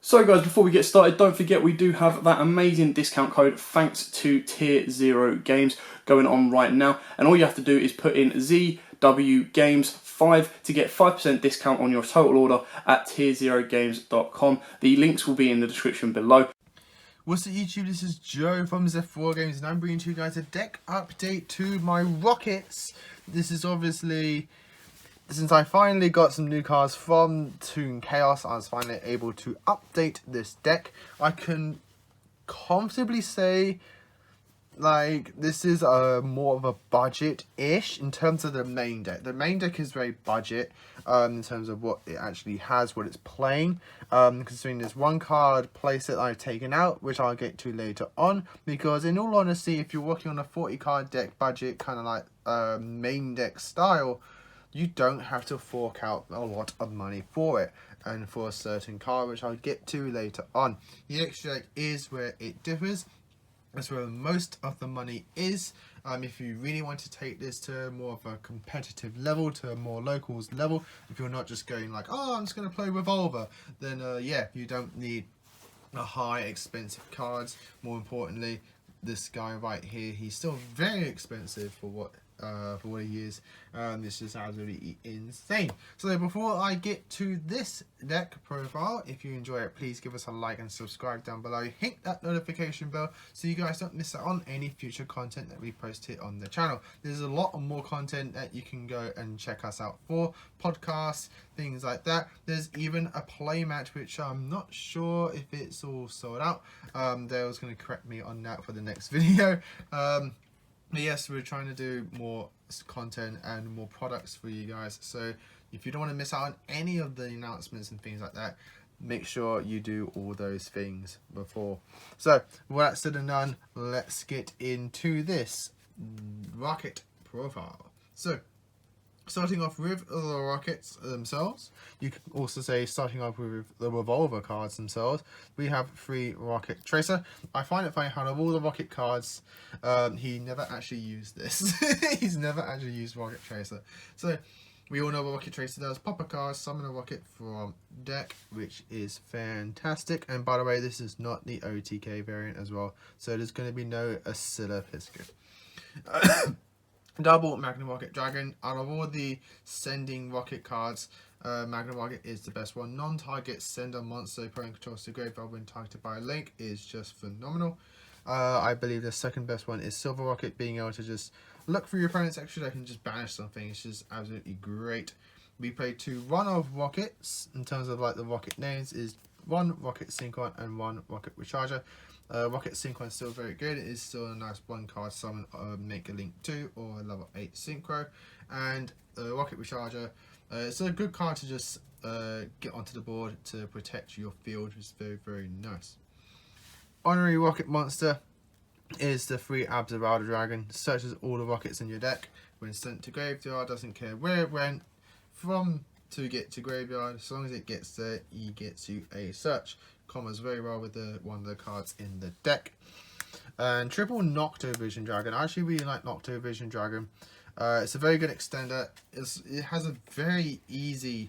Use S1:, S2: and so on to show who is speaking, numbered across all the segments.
S1: So guys, before we get started, don't forget we do have that amazing discount code thanks to Tier 0 Games going on right now. And all you have to do is put in ZW Games 5 to get 5% discount on your total order at tier0games.com. The links will be in the description below.
S2: What's up YouTube, this is Joe from Z4 Games and I'm bringing to you guys a deck update to my Rockets. This is obviously, since I finally got some new cards from Toon Chaos, I was finally able to update this deck. I can comfortably say, like, this is more of a budget-ish in terms of the main deck. The main deck is very budget in terms of what it actually has, what it's playing. Considering there's one card playset I've taken out, which I'll get to later on. Because in all honesty, if you're working on a 40-card deck budget, kind of like main deck style, you don't have to fork out a lot of money for it. And for a certain card, which I'll get to later on. The extra deck is where it differs. That's where most of the money is. If you really want to take this to more of a competitive level, to a more locals level, if you're not just going like, oh, I'm just going to play Revolver, then yeah, you don't need a high expensive cards. More importantly, this guy right here, he's still very expensive for what he is. This is absolutely insane. So before I get to this deck profile, if you enjoy it, please give us a like and subscribe down below. Hit that notification bell so you guys don't miss out on any future content that we post here on the channel. There's a lot more content that you can go and check us out for, podcasts, things like that. There's even a play match which I'm not sure if it's all sold out. Dale's going to correct me on that for the next video. But yes, we're trying to do more content and more products for you guys. So if you don't want to miss out on any of the announcements and things like that, make sure you do all those things before. So with that said and done, let's get into this rocket profile. So starting off with the rockets themselves, you can also say starting off with the revolver cards themselves, we have 3 rocket tracer. I find it funny how of all the rocket cards, he never actually used this. He's never actually used rocket tracer. So we all know what rocket tracer does. Pop a card, summon a rocket from deck, which is fantastic. And by the way, this is not the OTK variant as well, so there's going to be no Asilla Pisca. Double Magnum Rocket Dragon. Out of all the sending rocket cards, Magnum Rocket is the best one. Non-target send a monster opponent controls to graveyard when targeted by a link is just phenomenal. I believe the second best one is Silver Rocket, being able to just look through your opponent's extra deck and just banish something. It's just absolutely great. We play 2 run of rockets. In terms of like the rocket names, is 1 Rocket Synchron and 1 Rocket Recharger. Rocket Synchron is still very good. It is still a nice 1-card summon, make a link 2 or a level 8 synchro. And Rocket Recharger, it's a good card to just get onto the board to protect your field, which is very, very nice. Honorary Rocket Monster is the 3 Abzerada Dragon. Searches all the rockets in your deck. When sent to graveyard, doesn't care where it went from to get to graveyard. As long as it gets there, he gets you a search. Combos very well with one of the cards in the deck. And triple Noctovision Dragon. I actually really like Noctovision Dragon. It's a very good extender. It has a very easy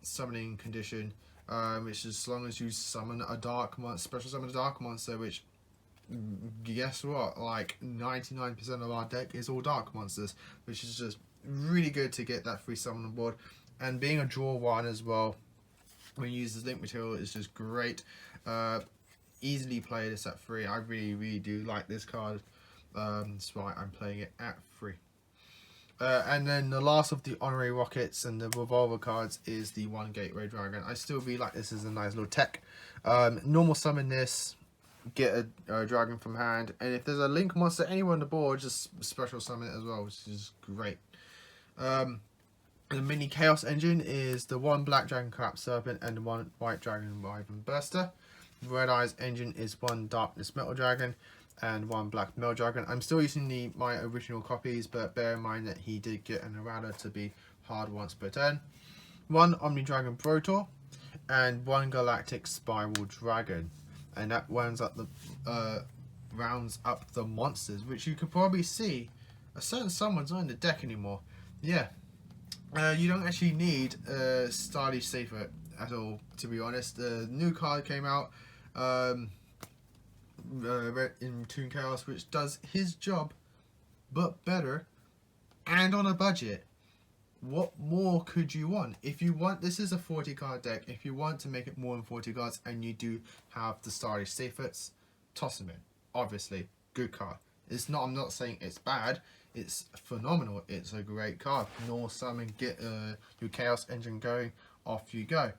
S2: summoning condition, which is as long as you summon a dark monster, special summon a dark monster, which guess what? Like 99% of our deck is all dark monsters, which is just really good to get that free summon on board. And being a draw 1 as well, when you use this link material, is just great. Easily play this at 3. I really do like this card. That's why I'm playing it at 3. And then the last of the honorary rockets and the revolver cards is the 1 Gateway Dragon. I still really like this as a nice little tech. Normal summon this, get a dragon from hand, and if there's a link monster anywhere on the board, just special summon it as well, which is great. The mini Chaos Engine is the 1 Black Dragon Crap Serpent and the 1 White Dragon Wyvern Burster. Red Eyes Engine is 1 Darkness Metal Dragon and 1 Black Metal Dragon. I'm still using my original copies, but bear in mind that he did get an errata to be hard once per turn. 1 Omni Dragon Protor and 1 Galactic Spiral Dragon. And that rounds up the monsters, which you could probably see a certain someone's not in the deck anymore. Yeah. You don't actually need a stylish safer at all, to be honest. The new card came out in Toon Chaos, which does his job, but better, and on a budget. What more could you want? If you want, this is a 40 card deck. If you want to make it more than 40 cards and you do have the stylish safets, toss them in. Obviously, good card. It's not. I'm not saying it's bad. It's phenomenal. It's a great card. Normal summon, get your chaos engine going. Off you go.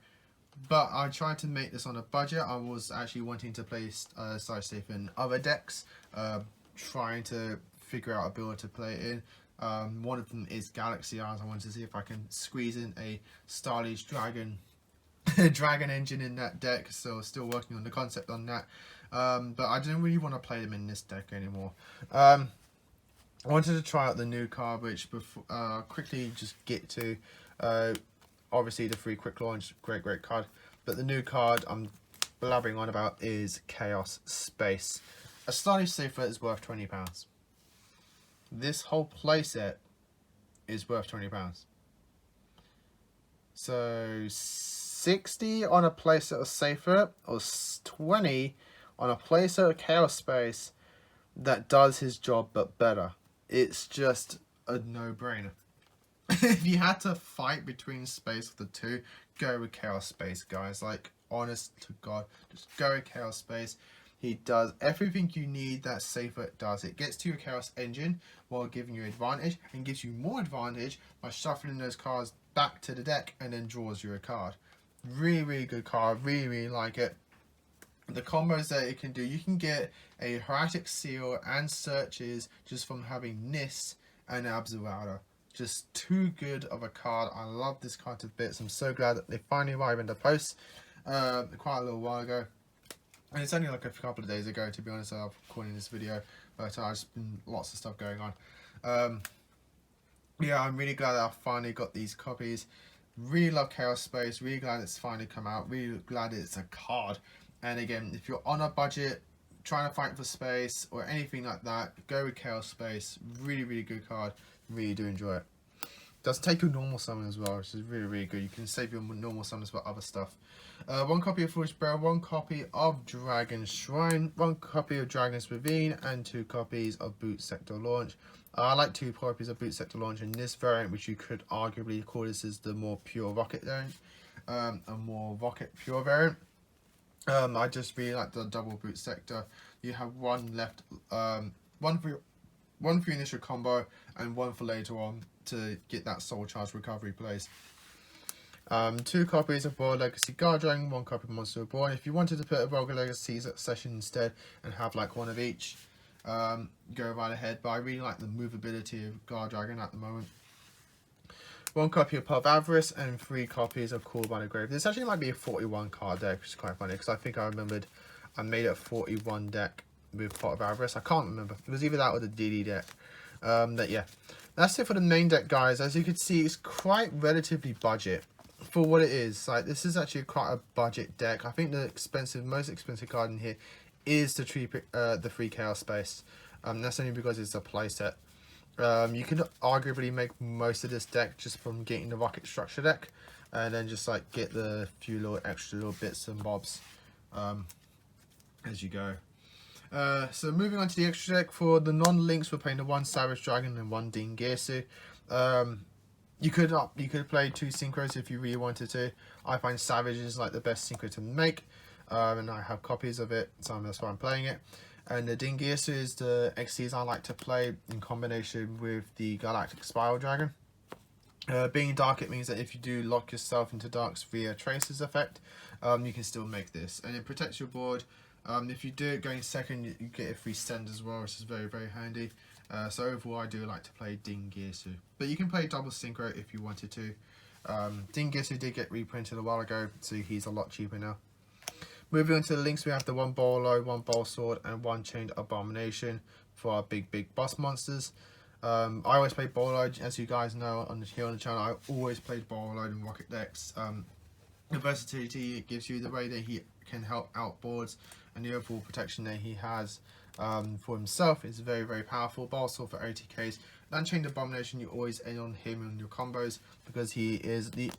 S2: But I tried to make this on a budget. I was actually wanting to play stylish safe in other decks. Trying to figure out a build to play it in. One of them is Galaxy Eyes. I wanted to see if I can squeeze in a stylish dragon dragon engine in that deck, so still working on the concept on that. But I didn't really want to play them in this deck anymore. I wanted to try out the new card, which before quickly just get to obviously the free quick launch, great card. But the new card I'm blabbering on about is Chaos Space. A stylish safer is worth £20. This whole playset is worth £20. So 60 on a playset of safer, or 20 on a playset of Chaos Space that does his job but better. It's just a no-brainer. If you had to fight between space of the two, go with Chaos Space, guys. Like, honest to God, just go with Chaos Space. He does everything you need that safer does. It gets to your Chaos engine while giving you advantage, and gives you more advantage by shuffling those cards back to the deck and then draws you a card. Really good card. Really like it. The combos that it can do, you can get a Hieratic Seal and Searches just from having Nis and Abzuada. Just too good of a card. I love this card to bits. I'm so glad that they finally arrived in the post quite a little while ago. And it's only like a couple of days ago, to be honest. I'm recording this video, but I've just been lots of stuff going on. Yeah, I'm really glad that I finally got these copies. Really love Chaos Space. Really glad it's finally come out. Really glad it's a card. And again, if you're on a budget, trying to fight for space or anything like that, go with Chaos Space. Really good card. Really do enjoy it. Does take your normal summon as well, which is really good. You can save your normal summons for other stuff. One copy of Foolish Bear, one copy of Dragon's Shrine, one copy of Dragon's Ravine, and 2 copies of Boot Sector Launch. I like 2 copies of Boot Sector Launch in this variant, which you could arguably call this as the more pure Rocket variant, a more Rocket pure variant. I just really like the double Boot Sector. You have one left, one for your initial combo and one for later on to get that Soul Charge recovery place. 2 copies of Royal Legacy Guard Dragon, 1 copy of Monster Reborn. If you wanted to put a Royal Legacy session instead and have like one of each, go right ahead. But I really like the movability of Guard Dragon at the moment. 1 copy of Pot of Avarice and 3 copies of Call by the Grave. This actually might be a 41 card deck, which is quite funny because I think I remembered I made a 41 deck with Pot of Avarice. I can't remember. It was either that or the DD deck. But yeah, that's it for the main deck, guys. As you can see, it's quite relatively budget for what it is. Like, this is actually quite a budget deck. I think the most expensive card in here is the free Chaos Space. That's only because it's a playset. You can arguably make most of this deck just from getting the Rocket Structure deck, and then just like get the few little extra little bits and bobs as you go. So moving on to the extra deck, for the non-links, we're playing the 1 Savage Dragon and 1 Dingesu. You could play 2 synchros if you really wanted to. I find Savage is like the best synchro to make, and I have copies of it, so that's why I'm playing it. And the Dingesu is the XCs I like to play in combination with the Galactic Spiral Dragon. Being dark, it means that if you do lock yourself into darks via Tracer's effect, you can still make this, and it protects your board. If you do it going second, you get a free send as well, which is very handy. So overall, I do like to play Dingesu, but you can play double synchro if you wanted to. Dingesu did get reprinted a while ago, so he's a lot cheaper now. Moving on to the links, we have the 1 Bolo, 1 Bowl Sword, and 1 Chained Abomination for our big boss monsters. I always play Bolo, as you guys know here on the channel. I always played Bolo in Rocket decks. The versatility it gives you, the way that he can help out boards, and the overall protection that he has for himself is very, very powerful, but also for OTKs. Unchained Abomination, you always end on him in your combos because he is the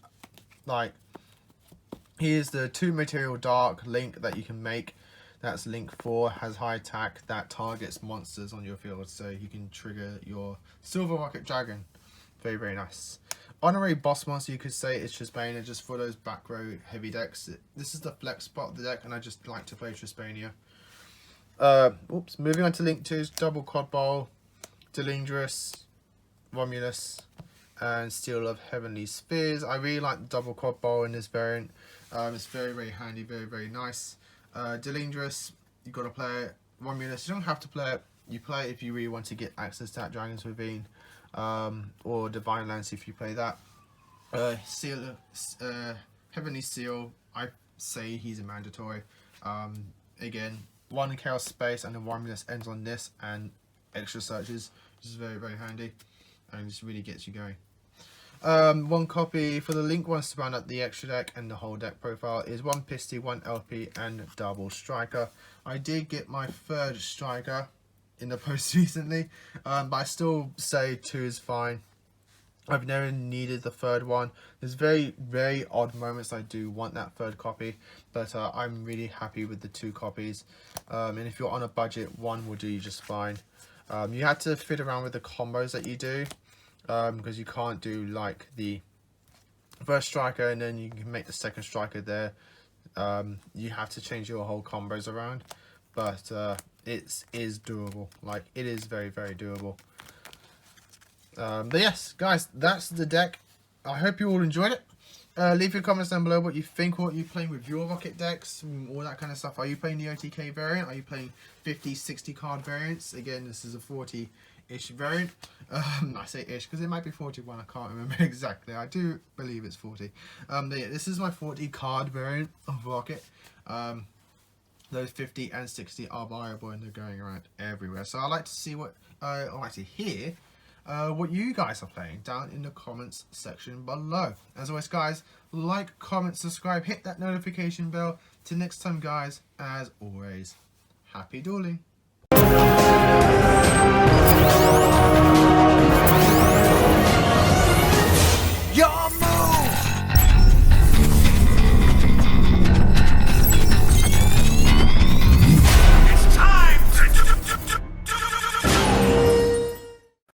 S2: two material dark link that you can make. That's link 4, has high attack that targets monsters on your field, so you can trigger your Silver Rocket Dragon. Very, very nice. Honorary boss monster, you could say, it's Trispania, just for those back row heavy decks. This is the flex spot of the deck, and I just like to play Trispania. Moving on to link 2's Double Cod Bowl, Delindrus, Romulus, and Steel of Heavenly Spheres. I really like the Double Cod Bowl in this variant. It's very, very handy, very, very nice. Delindrus, you've got to play it. Romulus, you don't have to play it. You play it if you really want to get access to that Dragon's Ravine, or Divine Lance if you play that. Heavenly Seal, I say he's a mandatory. Again, 1 Chaos Space and the Romulus ends on this and extra searches, which is very, very handy and just really gets you going. 1 copy for the link ones to round up the extra deck and the whole deck profile is 1 Pisty, 1 LP and double striker. I did get my 3rd striker in the post recently, but I still say 2 is fine. I've never needed the 3rd one. There's very, very odd moments I do want that 3rd copy, but I'm really happy with the 2 copies. And if you're on a budget, 1 will do you just fine. You have to fit around with the combos that you do, because you can't do like the 1st striker and then you can make the 2nd striker there. You have to change your whole combos around, but it is doable. Like, it is very, very doable. But yes, guys, that's the deck. I hope you all enjoyed it. Leave your comments down below what you think, what you're playing with your Rocket decks, all that kind of stuff. Are you playing the OTK variant? Are you playing 50, 60 card variants? Again, this is a 40-ish variant. I say ish because it might be 41, I can't remember exactly. I do believe it's 40. But yeah, this is my 40 card variant of Rocket. Those 50 and 60 are viable and they're going around everywhere. So I like to see what, I like to hear what you guys are playing down in the comments section below. As always, guys, like, comment, subscribe, hit that notification bell. Till next time, guys, as always, happy dueling.